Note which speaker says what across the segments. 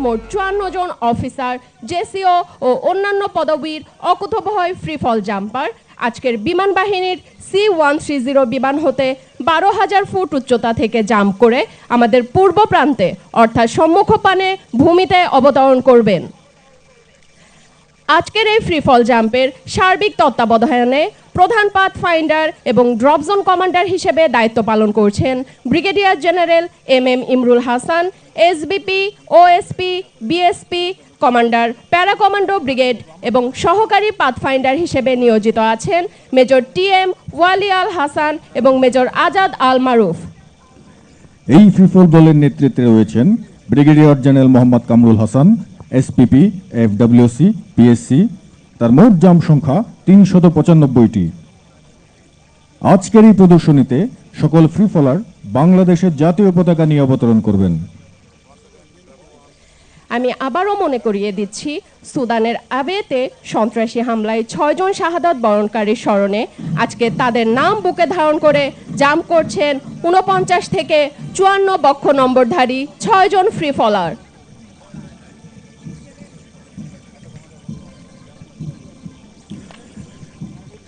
Speaker 1: মোট 54 জন officer, JCO ও অন্যান্য পদবীর অকুতোভয় ফ্রি ফল জাম্পার আজকের বিমান বাহিনীর C-130 বিমান হতে 12,000 ফুট উচ্চতা থেকে জাম্প করে আমাদের পূর্ব প্রান্তে অর্থাৎ সম্মুখপানে ভূমিতে অবতরণ করবেন। আজকের এই ফ্রি ফল জাম্পের সার্বিক তত্ত্বাবধানে প্রধান পাথ ফাইন্ডার এবং ড্রপ জোন কমান্ডার হিসেবে দায়িত্ব পালন করছেন brigadier general MM Imrul Hasan, SBP, OSP, BSP commander, para commando brigade এবং সহকারী পাথ ফাইন্ডার হিসেবে নিয়োজিত আছেন মেজর TM ওয়ালি আল হাসান এবং মেজর আজাদ আল মারুফ।
Speaker 2: এই ফ্রি ফল দলের নেতৃত্বে রয়েছেন brigadier general Mohammad Kamrul Hasan, SPP, FWC, PSC। তার মোট জাম্প সংখ্যা 395টি। আজকের এই প্রদর্শনীতে সকল ফ্রি ফলার বাংলাদেশের জাতীয় পতাকা নিয়ে অবতরণ করবেন।
Speaker 1: আমি আবারও মনে করিয়ে দিচ্ছি, সুদানের আবেতে সন্ত্রাসী হামলায় 6 জন শাহাদাত বরণকারীর স্মরণে আজকে তাদের নাম বুকে ধারণ করে জাম্প করছেন 49 থেকে 54 বক্ষ নম্বরধারী 6 জন ফ্রি ফলার।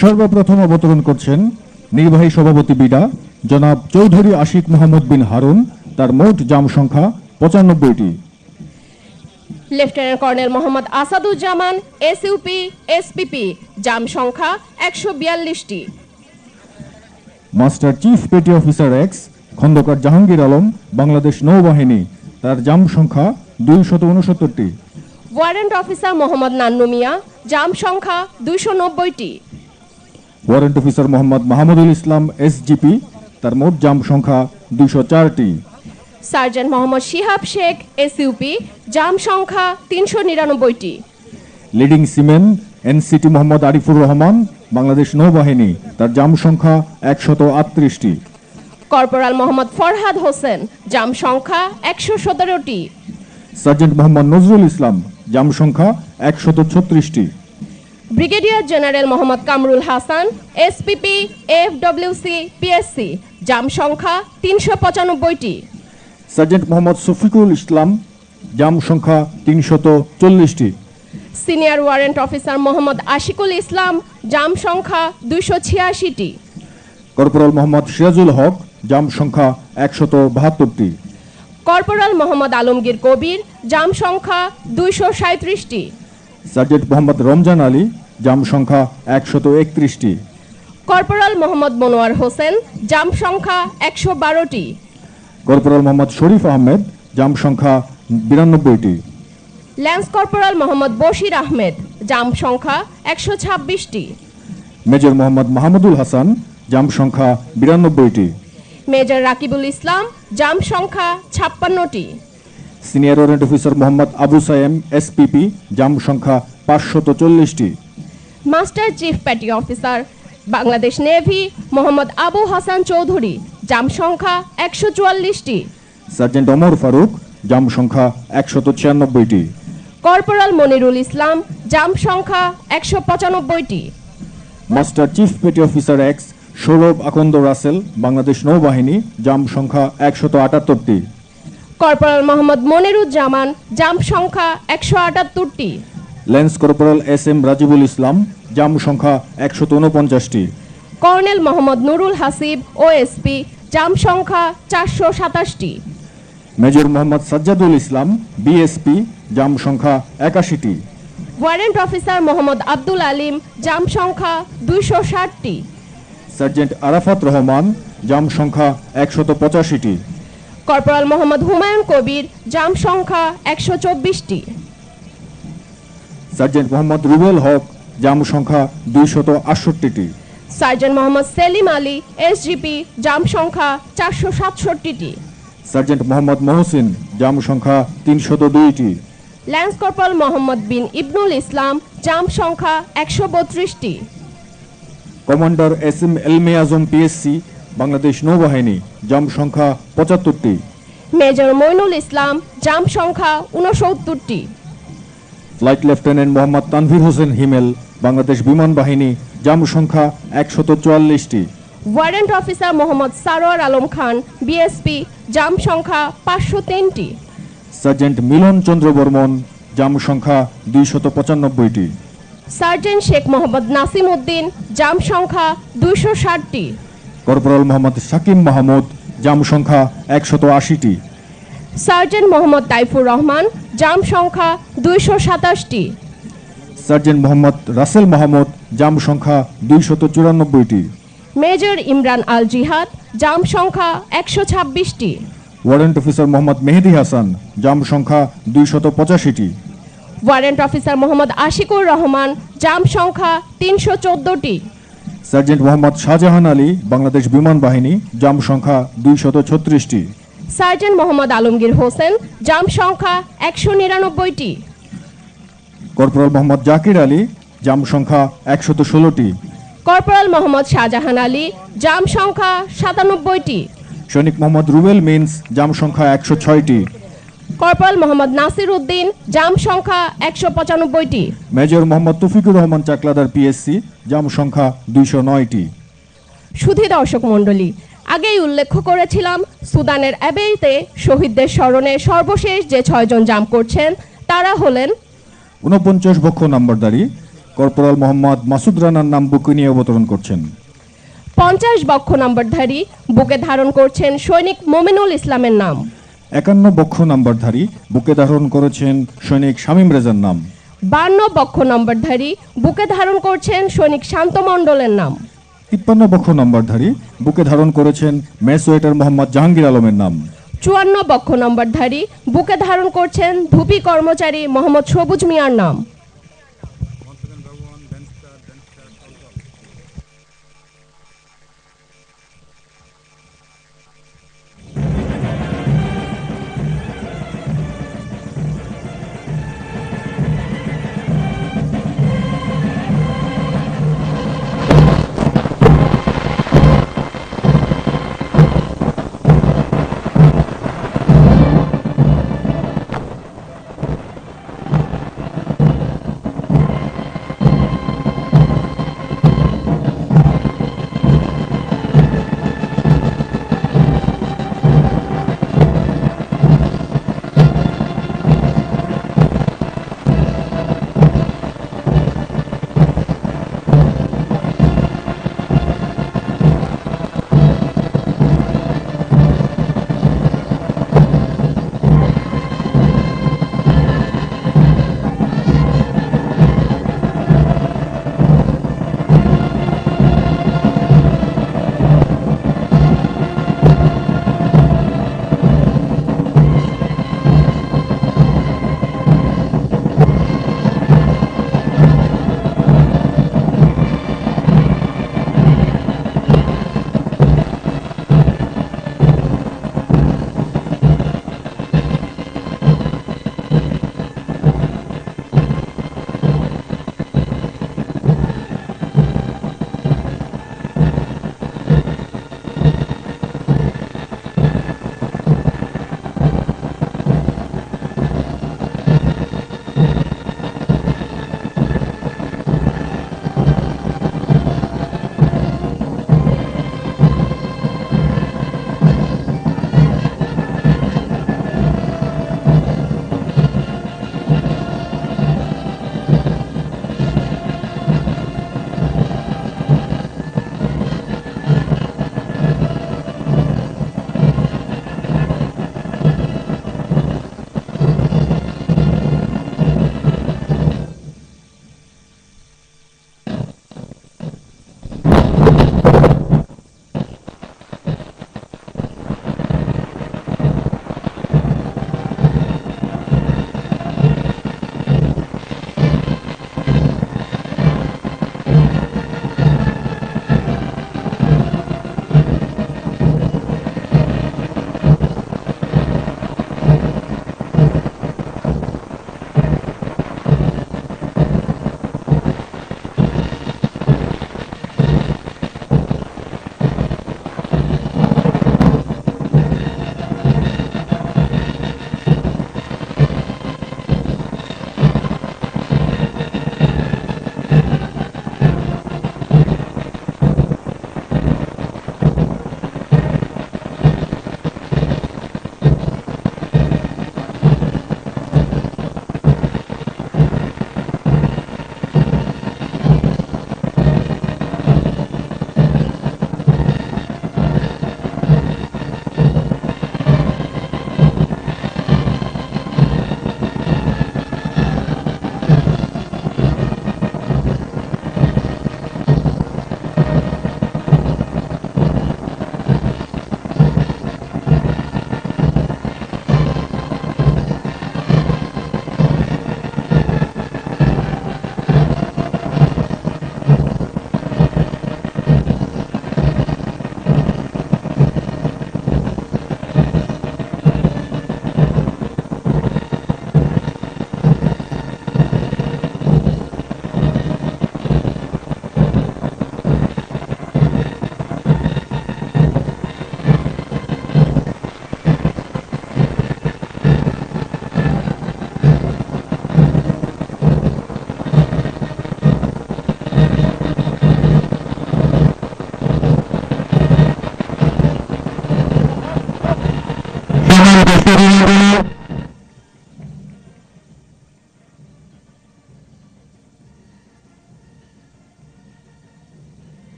Speaker 2: সর্বপ্রথম অবতরণ করছেন নির্বাহী সভাপতি বিডা জনাব চৌধুরী আশিক মোহাম্মদ বিন হারুন। তার মোট জাম্প সংখ্যা 95টি।
Speaker 1: Lieutenant colonel Mohammad Asaduzzaman, SUP, SPP, jump সংখ্যা 142টি।
Speaker 2: Master chief petty officer X Khandakar Jahangir Alam, Bangladesh নৌবাহিনী। তার জাম্প সংখ্যা 269টি।
Speaker 1: Warrant officer Mohammad Nannu Mia, jump সংখ্যা 290টি।
Speaker 2: Warrant officer Mohammad Mahmudul Islam, SGP। তার মোট জাম্প সংখ্যা 204টি।
Speaker 1: Sergeant Mohammad Shihab Sheikh, SUP, jump সংখ্যা 399টি।
Speaker 2: Leading seaman NCT Mohammad Arifur Rahman, Bangladesh নৌবাহিনী। তার জাম্প সংখ্যা 138টি।
Speaker 1: কর্পোরাল মোহাম্মদ ফরহাদ হোসেন, জাম্প সংখ্যা 117টি।
Speaker 2: সার্জেন্ট মোহাম্মদ নজরুল ইসলাম, জাম্প সংখ্যা 136টি।
Speaker 1: Brigadier general Mohammad Kamrul Hasan, SPP, FWC, PSC, jump সংখ্যা 395টি।
Speaker 2: সার্জেন্ট মোহাম্মদ শফিকুল ইসলাম, জাম্প সংখ্যা 340টি।
Speaker 1: Senior warrant officer Mohammad Ashikul Islam, jump সংখ্যা 286টি।
Speaker 2: কর্পোরাল মোহাম্মদ সিরাজুল হক, জাম্প সংখ্যা 172টি।
Speaker 1: কর্পোরাল মোহাম্মদ আলমগীর কবির, জাম্প সংখ্যা 237টি।
Speaker 2: সার্জেন্ট মোহাম্মদ রমজান আলী, জাম্প সংখ্যা 131টি।
Speaker 1: কর্পোরাল মোহাম্মদ মনোয়ার হোসেন, জাম্প সংখ্যা 112টি।
Speaker 2: কর্পোরাল মোহাম্মদ শরীফ আহমেদ, জাম্প সংখ্যা 92টি।
Speaker 1: Lance corporal Mohammad Bashir Ahmed, jump সংখ্যা 126টি।
Speaker 2: মেজর মোহাম্মদ মাহমুদুল হাসান, জাম্প সংখ্যা 92টি।
Speaker 1: মেজর রাকিবুল ইসলাম, জাম্প সংখ্যা 56টি।
Speaker 2: Senior warrant officer Mohammad Abu Sayem, SPP, jump সংখ্যা 540টি।
Speaker 1: Master chief petty officer Bangladesh navy Mohammad Abu Hasan Chowdhury, jump সংখ্যা 144টি।
Speaker 2: সার্জেন্ট ওমর ফারুক, জাম্প সংখ্যা 196টি।
Speaker 1: কর্পোরাল মনিরুল ইসলাম, জাম্প সংখ্যা 195টি।
Speaker 2: Master chief petty officer X Sourav Akand Rasel, Bangladesh নৌবাহিনী, জাম্প সংখ্যা 178টি।
Speaker 1: কর্পোরাল মোহাম্মদ মনিরুজ্জামান, জাম্প সংখ্যা 178টি।
Speaker 2: Lance corporal SM Rajibul Islam, jump সংখ্যা 149টি।
Speaker 1: Colonel Mohammad Nurul Hasib, OSP, jump সংখ্যা 427টি।
Speaker 2: Major Mohammad Sajjadul Islam, BSP, jump সংখ্যা 81টি।
Speaker 1: Warrant officer Mohammad Abdul Alim, jump সংখ্যা 260টি।
Speaker 2: সার্জেন্ট আরাফাত রহমান, জাম্প সংখ্যা 185টি।
Speaker 1: কর্পোরাল মোহাম্মদ হুমায়ুন কবির, জাম্প সংখ্যা 124টি।
Speaker 2: সার্জেন্ট মোহাম্মদ রুবেল হক, জাম্প সংখ্যা 268টি।
Speaker 1: Sergeant Mohammad Selim Ali, SGP, jump সংখ্যা 467টি।
Speaker 2: সার্জেন্ট মোহাম্মদ মহসিন, জাম্প সংখ্যা 302টি।
Speaker 1: ল্যান্স কর্পোরাল মোহাম্মদ বিন ইবনুল ইসলাম, জাম্প সংখ্যা 132টি।
Speaker 2: কমান্ডার SM এলমে আজম, PSC, বাংলাদেশ নৌবাহিনী, জাম্প সংখ্যা 75টি।
Speaker 1: মেজর মইনুল ইসলাম, জাম্প সংখ্যা 69টি।
Speaker 2: ফ্লাইট লেফটেন্যান্ট মোহাম্মদ তানভীর হোসেন হিমেল, বাংলাদেশ বিমান বাহিনী, জাম্প সংখ্যা 144টি।
Speaker 1: Warrant officer Mohammad Sarwar Alam Khan, BSP, jump সংখ্যা 503টি।
Speaker 2: সার্জেন্ট মিলন চন্দ্র বর্মন, জাম সংখ্যা 295টি।
Speaker 1: সার্জেন্ট শেখ মোহাম্মদ নাসিম উদ্দিন, জাম সংখ্যা 260টি।
Speaker 2: কর্পোরাল মোহাম্মদ শাকিম মাহমুদ, জাম সংখ্যা 180টি।
Speaker 1: সার্জেন্ট মোহাম্মদ তাইফুর রহমান, জাম সংখ্যা 227টি।
Speaker 2: সার্জেন্ট মোহাম্মদ রাসেল মাহমুদ, জাম সংখ্যা 294টি।
Speaker 1: মেজর ইমরান আল জিহাদ, জাম সংখ্যা 126টি।
Speaker 2: ওয়ারেন্ট অফিসার মোহাম্মদ মেহেদি হাসান, জাম সংখ্যা 285টি।
Speaker 1: ওয়ারেন্ট অফিসার মোহাম্মদ আশিকুর রহমান, জাম সংখ্যা 314টি।
Speaker 2: সার্জেন্ট মোহাম্মদ শাহজাহান আলী, বাংলাদেশ বিমান বাহিনী, জাম সংখ্যা 236টি।
Speaker 1: সার্জেন্ট মোহাম্মদ আলমগীর হোসেন, জাম সংখ্যা 199টি।
Speaker 2: কর্পোরাল মোহাম্মদ জাকির আলী, জাম সংখ্যা 116টি।
Speaker 1: কর্পোরাল মোহাম্মদ শাহজাহান আলী, জাম সংখ্যা 97টি।
Speaker 2: সৈনিক মোহাম্মদ রুবেল মিন্স, জাম সংখ্যা 106টি।
Speaker 1: কর্পোরাল মোহাম্মদ নাসির উদ্দিন, জাম সংখ্যা 195টি।
Speaker 2: মেজর মোহাম্মদ তৌফিকুর রহমান চাকলাদার পিএসসি, জাম সংখ্যা 209টি।
Speaker 1: সুধী দর্শক মণ্ডলী, আগেই উল্লেখ করেছিলাম সুদানের অ্যাবেইতে শহীদদের স্মরণে সর্বশেষ যে 6 জন জাম করছেন তারা হলেন
Speaker 2: 49 বক্ষ নাম্বারধারী কর্পোরাল মোহাম্মদ মাসুদ রানার নাম বুকে নিয়ে অবতরণ করছেন।
Speaker 1: 50 বক্ষ নম্বরধারী বুকে ধারণ করছেন সৈনিক মোমিনুল ইসলামের নাম।
Speaker 2: 51 বক্ষ নাম্বারধারী বুকে ধারণ করেছেন সৈনিক শামীম রেজার নাম।
Speaker 1: 52 বক্ষ নম্বরধারী বুকে ধারণ করছেন সৈনিক শান্ত মণ্ডলের নাম।
Speaker 2: 53 বক্ষ নাম্বারধারী বুকে ধারণ করেছেন মেস ওয়েটার মোহাম্মদ জাহাঙ্গীর আলমের নাম।
Speaker 1: 54 বক্ষ নম্বরধারী বুকে ধারণ করছেন ধুপি কর্মচারী মোহাম্মদ সবুজ মিয়ার নাম।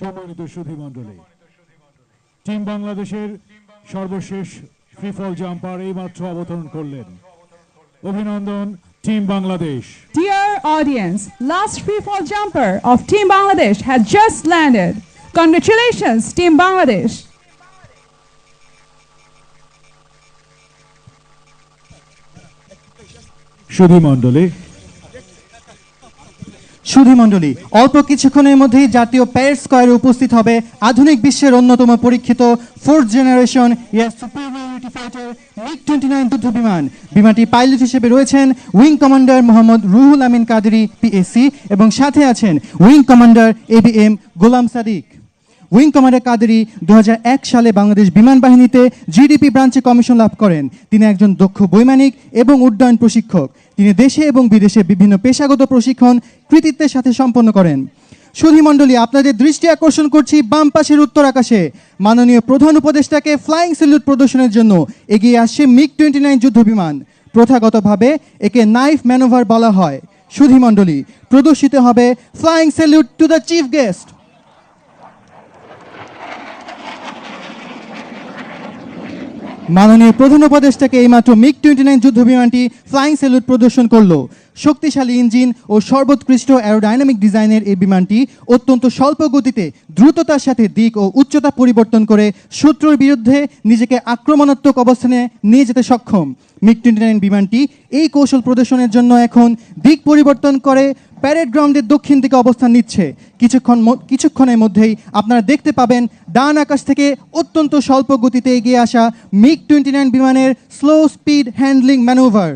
Speaker 3: সম্মানিত সুধী মণ্ডলী, টিম বাংলাদেশের সর্বশেষ ফ্রি ফল জাম্পার এইমাত্র অবতরণ করলেন। অভিনন্দন team Bangladesh.
Speaker 4: Dear audience, last free fall jumper of Team Bangladesh has just landed. Congratulations, Team Bangladesh.
Speaker 3: সুধী মণ্ডলী,
Speaker 5: সুধীমণ্ডলী, অল্প কিছুক্ষণের মধ্যেই জাতীয় প্যারেড স্কয়ারে উপস্থিত হবে আধুনিক বিশ্বের অন্যতম পরীক্ষিত fourth generation air superiority fighter MiG-29 যুদ্ধ বিমান। বিমানটি পাইলট হিসেবে রয়েছেন wing commander Mohammad Ruhul Amin Kaderi PSC এবং সাথে আছেন wing commander ABM Golam Sadik. Wing commander Kaderi 2001 সালে বাংলাদেশ বিমান বাহিনীতে জিডিপি ব্রাঞ্চে কমিশন লাভ করেন। তিনি একজন দক্ষ বৈমানিক এবং উড্ডয়ন প্রশিক্ষক। তিনি দেশে এবং বিদেশে বিভিন্ন পেশাগত প্রশিক্ষণ কৃতিত্বের সাথে সম্পন্ন করেন। সুধীমণ্ডলী, আপনাদের দৃষ্টি আকর্ষণ করছি বাম পাশের উত্তর আকাশে। মাননীয় প্রধান উপদেষ্টাকে ফ্লাইং স্যালুট প্রদর্শনের জন্য এগিয়ে আসছে MiG-29 যুদ্ধ বিমান। প্রথাগতভাবে একে নাইফ ম্যানোভার বলা হয়। সুধীমণ্ডলী, প্রদর্শিত হবে flying salute to the chief guest. মাননীয় প্রধান উপদেষ্টাকে এইমাত্র MiG-29 যুদ্ধ বিমানটি ফ্লাইং স্যালুট প্রদর্শন করলো। শক্তিশালী ইঞ্জিন ও সর্বোৎকৃষ্ট অ্যারোডাইনামিক ডিজাইনের এই বিমানটি অত্যন্ত স্বল্প গতিতে দ্রুততার সাথে দিক ও উচ্চতা পরিবর্তন করে শত্রুর বিরুদ্ধে নিজেকে আক্রমণাত্মক অবস্থানে নিয়ে যেতে সক্ষম। MiG-29 বিমানটি এই কৌশল প্রদর্শনের জন্য এখন দিক পরিবর্তন করে প্যারেড গ্রাউন্ডের দক্ষিণ দিকে অবস্থান নিচ্ছে। কিছুক্ষণের মধ্যেই আপনারা দেখতে পাবেন ডান আকাশ থেকে অত্যন্ত স্বল্প গতিতে এগিয়ে আসা MiG-29 বিমানের স্লো স্পিড হ্যান্ডলিং ম্যানুভার।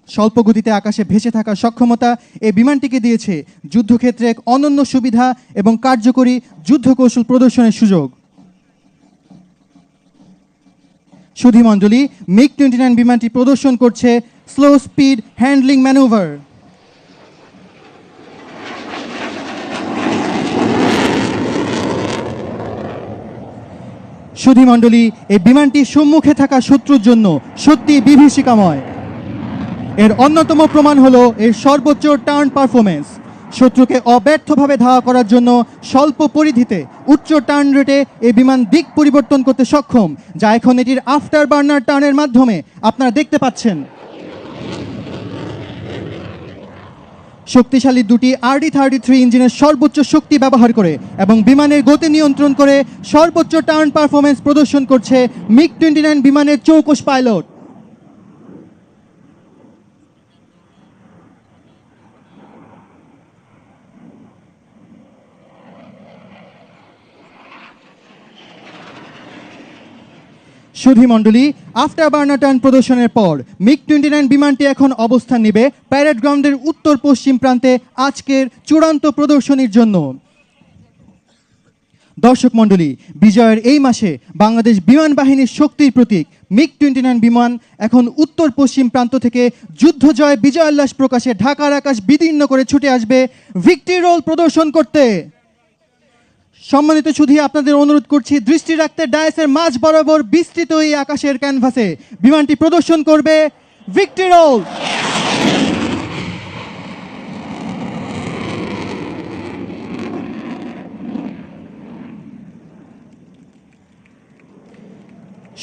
Speaker 5: স্বল্প গতিতে আকাশে ভেসে থাকার সক্ষমতা এই বিমানটিকে দিয়েছে যুদ্ধক্ষেত্রে এক অনন্য সুবিধা এবং কার্যকরী যুদ্ধ কৌশল প্রদর্শনের সুযোগ। সুধীমণ্ডলী, MiG-29 বিমানটি প্রদর্শন করছে স্লো স্পিড হ্যান্ডলিং ম্যানুভার। সুধীমণ্ডলী, এই বিমানটি সম্মুখে থাকা শত্রুর জন্য সত্যি বিভীষিকাময়। এর অন্যতম প্রমাণ হলো এর সর্বোচ্চ টার্ন পারফরমেন্স। শত্রুকে অব্যর্থভাবে ধাওয়া করার জন্য স্বল্প পরিধিতে উচ্চ টার্ন রেটে এই বিমান দিক পরিবর্তন করতে সক্ষম, যা এখন এটির আফটার বার্নার টার্নের মাধ্যমে আপনারা দেখতে পাচ্ছেন। শক্তিশালী দুটি RD-33 ইঞ্জিনের সর্বোচ্চ শক্তি ব্যবহার করে এবং বিমানের গতি নিয়ন্ত্রণ করে সর্বোচ্চ টার্ন পারফরমেন্স প্রদর্শন করছে MiG-29 বিমানের চৌকস পাইলট। সুধীমণ্ডলী, আফটার বার্নার টার্ন প্রদর্শনের পর MiG-29 বিমানটি এখন অবস্থান নেবে প্যারেড গ্রাউন্ডের উত্তর পশ্চিম প্রান্তে আজকের চূড়ান্ত প্রদর্শনীর জন্য। দর্শক মণ্ডলী, বিজয়ের এই মাসে বাংলাদেশ বিমান বাহিনীর শক্তির প্রতীক MiG-29 বিমান এখন উত্তর পশ্চিম প্রান্ত থেকে যুদ্ধ জয় বিজয়োল্লাস প্রকাশে ঢাকার আকাশ বিদীর্ণ করে ছুটে আসবে ভিক্টরি রোল প্রদর্শন করতে। সম্মানিত সুধী, আপনাদের অনুরোধ করছি দৃষ্টি রাখতে ডায়াসের মাঝ বরাবর বিস্তৃত এই আকাশের ক্যানভাসে বিমানটি প্রদর্শন করবে ভিক্টরি রোল।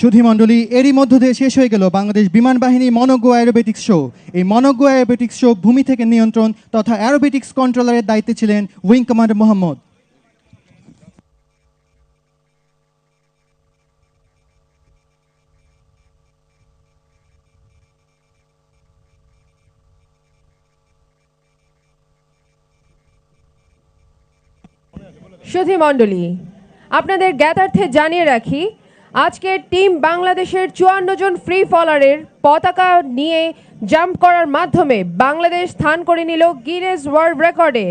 Speaker 5: সুধীমণ্ডলী, এরই মধ্য দিয়ে শেষ হয়ে গেল বাংলাদেশ বিমান বাহিনী মনোজ্ঞ অ্যারোবেটিক্স শো। এই মনোজ্ঞ অ্যারোবেটিক্স শো ভূমি থেকে নিয়ন্ত্রণ তথা অ্যারোবেটিক্স কন্ট্রোলারের দায়িত্বে ছিলেন উইং কমান্ডার মোহাম্মদ।
Speaker 6: সুধীমণ্ডলী, আপনাদের জ্ঞাতার্থে জানিয়ে রাখি, আজকের টিম বাংলাদেশের 54 জন ফ্রি ফলারের পতাকা নিয়ে জাম্প করার মাধ্যমে বাংলাদেশ স্থান করে নিল গিনেস ওয়ার্ল্ড রেকর্ডে।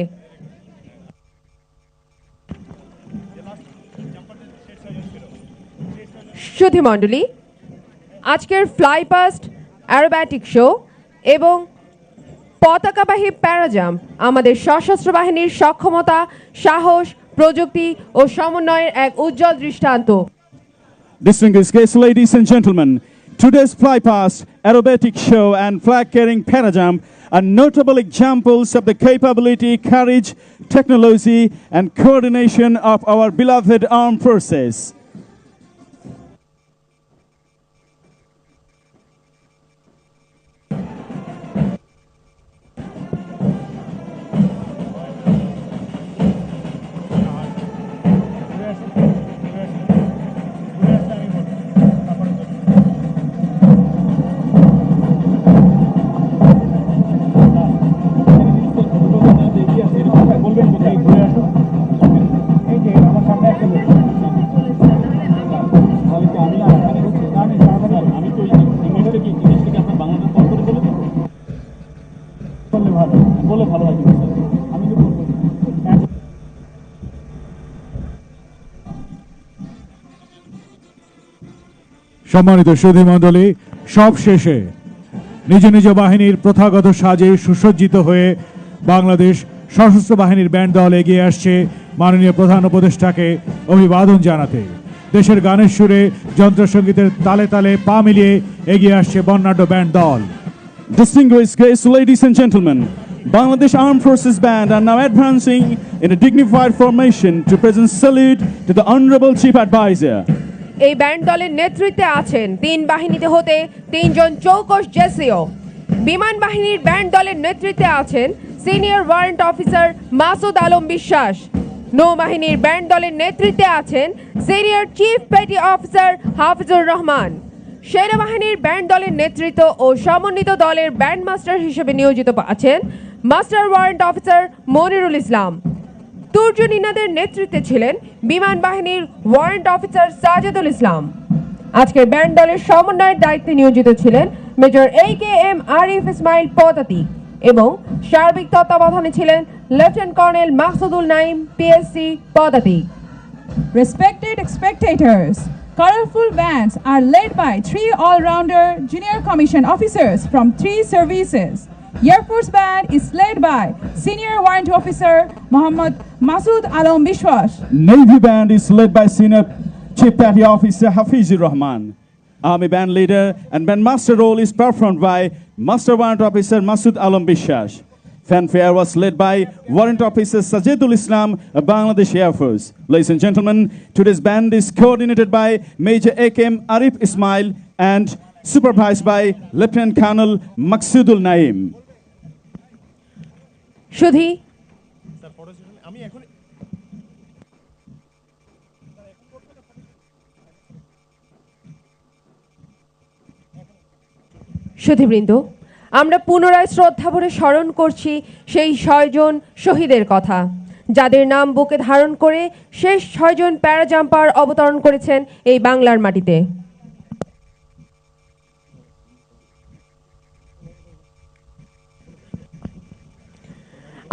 Speaker 6: সুধীমণ্ডলী, আজকের ফ্লাই পাস্ট অ্যারোব্যাটিক শো এবং পতাকাবাহী প্যারাজাম্প আমাদের সশস্ত্র বাহিনীর সক্ষমতা, সাহস, প্রযুক্তি ও সমন্বয়ের এক উজ্জ্বল দৃষ্টান্ত।
Speaker 3: Distinguished guests, ladies and gentlemen,
Speaker 7: Today's flypast, aerobatic show, and flag-carrying parajump are notable examples of the capability, courage, technology, and coordination of our beloved armed forces.
Speaker 3: সম্মানিত সুধী মণ্ডলী, সব শেষে নিজ নিজ বাহিনীর প্রথাগত সাজে সুসজ্জিত হয়ে বাংলাদেশ সশস্ত্র বাহিনীর ব্যান্ড দল এগিয়ে আসছে মাননীয় প্রধান উপদেষ্টাকে অভিবাদন জানাতে। দেশের গানের সুরে যন্ত্রসঙ্গীতের তালে তালে পা মিলিয়ে এগিয়ে আসছে বর্ণাঢ্য ব্যান্ড দল।
Speaker 7: Distinguished guests, ladies and gentlemen, Bangladesh Armed Forces Band are now advancing in a dignified formation to present salute to the Honorable Chief Advisor.
Speaker 6: এই ব্যান্ড দলের নেতৃত্বে আছেন তিন বাহিনীতে হতে তিনজন চৌকস জেসিও। বিমান বাহিনীর ব্যান্ড দলের নেতৃত্বে আছেন senior warrant officer Masud Alam বিশ্বাস। নৌবাহিনীর ব্যান্ড দলের নেতৃত্বে আছেন senior chief petty officer Hafizur Rahman. সেনাবাহিনীর ব্যান্ড দলের নেতৃত্ব ও সমন্বিত দলের ব্যান্ড মাস্টার হিসেবে নিয়োজিত আছেন মাস্টার ওয়ারেন্ট অফিসার মনিরুল ইসলাম। তুর্জনিনাদের নেতৃত্বে ছিলেন বিমান বাহিনীর ওয়ারেন্ট অফিসার সাজেদুল ইসলাম। আজকের ব্যান্ড দলের সমন্বয়ের দায়িত্বে নিয়োজিত ছিলেন মেজর AKM আরিফ ইসমাইল পদাতি এবং সার্বিক তত্ত্বাবধানে ছিলেন lieutenant colonel Maksudul Naim PSC পদাতি।
Speaker 4: Respected spectators, colorful bands are led by three all-rounder junior commission officers from three services. Air Force Band is led by Senior Warrant Officer Mohammad Masood Alam Bishwas.
Speaker 7: Navy Band is led by Senior Chief Petty Officer Hafizur Rahman. Army Band Leader and Band Master role is performed by Master Warrant Officer Masood Alam Bishwas. Fanfare was led by Warrant Officer Sajidul Islam of Bangladesh Air Force. Ladies and gentlemen, today's band is coordinated by Major AKM Arif Ismail and supervised by Lieutenant Colonel Maksudul Naim.
Speaker 6: সুধী, সুধীবৃন্দ, আমরা পুনরায় শ্রদ্ধাভরে স্মরণ করছি সেই 6 জন শহীদের কথা, যাদের নাম বুকে ধারণ করে শেষ 6 জন প্যারাজাম্পার অবতরণ করেছেন এই বাংলার মাটিতে।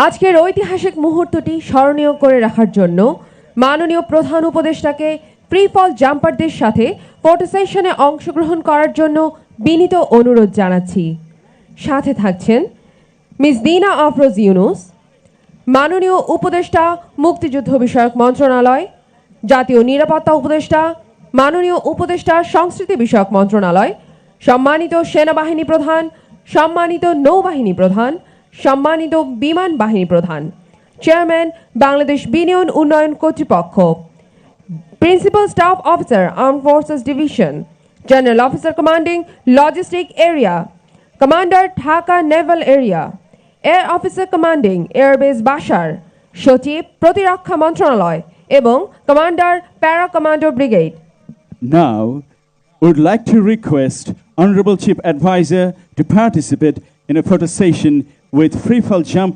Speaker 6: আজকের ঐতিহাসিক মুহূর্তটি স্মরণীয় করে রাখার জন্য মাননীয় প্রধান উপদেষ্টাকে ফ্রি ফল জাম্পারদের সাথে ফটো সেশনে অংশগ্রহণ করার জন্য বিনীত অনুরোধ জানাচ্ছি। সাথে থাকছেন মিস দিনা আফরোজ ইউনুস, মাননীয় উপদেষ্টা মুক্তিযুদ্ধ বিষয়ক মন্ত্রণালয়, জাতীয় নিরাপত্তা উপদেষ্টা, মাননীয় উপদেষ্টা সংস্কৃতি বিষয়ক মন্ত্রণালয়, সম্মানিত সেনাবাহিনী প্রধান, সম্মানিত নৌবাহিনী প্রধান, সম্মানিত বিমান বাহিনী প্রধান, চেয়ারম্যান বাংলাদেশ বিনিয়োগ উন্নয়ন কর্তৃপক্ষ, principal staff officer armed forces division, general officer commanding logistic area, commander Dhaka Naval area, air officer commanding airbase বাসার, সচিব প্রতিরক্ষা মন্ত্রণালয় এবং commander para commando brigade.
Speaker 7: Now, we would like to request Honorable Chief Advisor to participate in a photo session with free fall jump